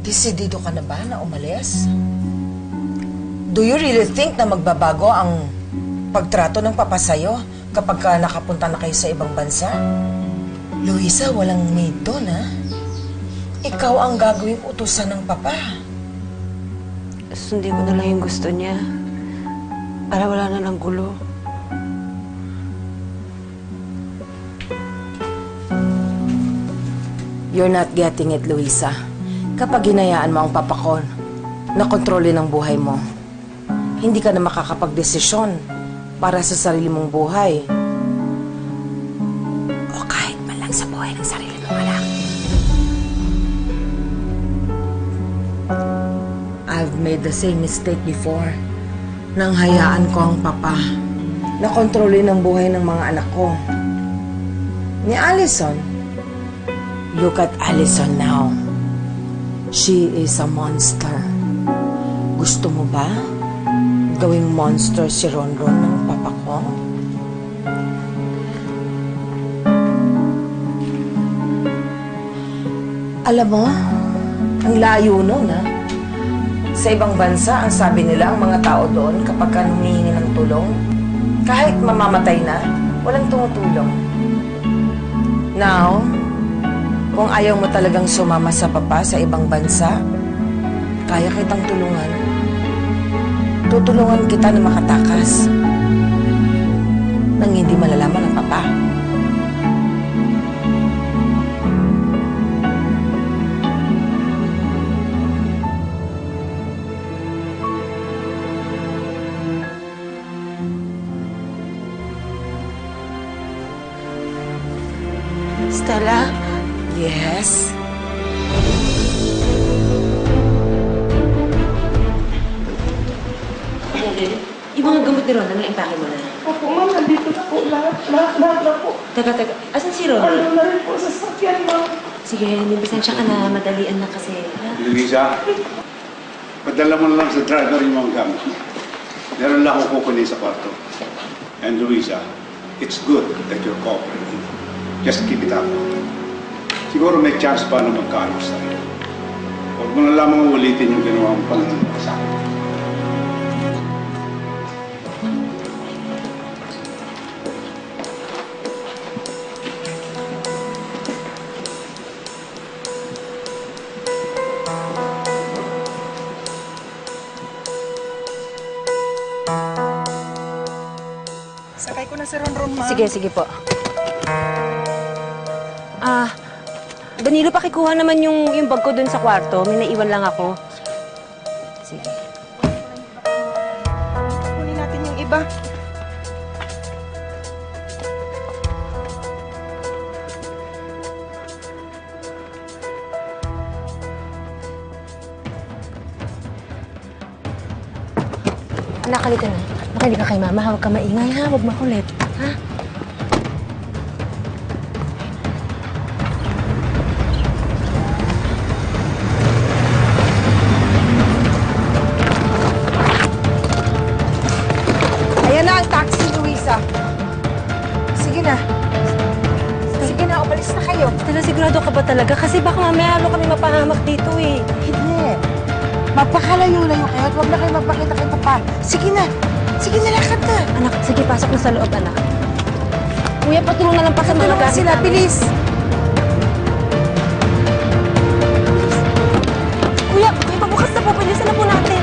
Desidido ka na ba na umalis? Do you really think na magbabago ang pagtrato ng papa sa'yo kapag ka nakapunta na kayo sa ibang bansa? Luisa, walang need doon, ha? Ikaw ang gagawing utusan ng papa. Sundin ko na lang yung gusto niya. Para wala na ng gulo. You're not getting it, Luisa. Kapag hinayaan mo ang papa ko na kontrolin ang buhay mo, hindi ka na makakapagdesisyon para sa sarili mong buhay. O kahit man lang sa buhay ng sarili mong anak. I've made the same mistake before. Nang hayaan ko ang papa na kontrolin ang buhay ng mga anak ko. Ni Allison. Look at Allison now. She is a monster. Gusto mo ba gawing monster si Ronron ng papa ko? Alam mo, ang layo nun, ha? Sa ibang bansa, ang sabi nila, ang mga tao doon, kapag ka humihingi ng tulong, kahit mamamatay na, walang tumutulong. Now, kung ayaw mo talagang sumama sa papa sa ibang bansa, kaya kitang tulungan. Tutulungan kita na makatakas nang hindi malalaman ng papa. Stella? Yes? Yung mga gamot ni Ronald, na-impake mo na. Opo, ma'am. Nandito na po. Lahat na po. Teka. Asan si Ronald? Ano na rin po sa sakyan, ma'am. Sige, lisensya ka na. Madalian na kasi. Luisa, padala mo na lang sa driver yung mga gamit. Meron lang akong kukunin sa kwarto. And Luisa, it's good that you're cooperating. Just keep it up. Siguro may chance pa na magkaayos tayo. Huwag mo na lamang ulitin yung ginawa mo pala ng sa akin. Sakay ko na si Ronron, ma'am. Sige po. Danilo, pakikuha naman yung bag ko dun sa kwarto. May naiwan lang ako. Sige. Kunin natin yung iba. Anak, halika na. Makinig ka kay mama. Huwag ka maingay, ha? Huwag makulit. Ha? Ayan na ang taxi, Luisa. Sige na. Sige na, umalis na kayo. Stella, sigurado ka ba talaga? Kasi baka mamaya halo kami mapahamak dito, eh. Hindi. Magpakalayo-layo kayo at huwag na kayo magpakita kay papa. Sige na. Sige na, lakad na. Anak, sige, pasok na sa loob, anak. Kuya, patulong na lang pa sa mga gamit sila, namin. bilis. Kuya, pabukas na po. Bilisan na po natin.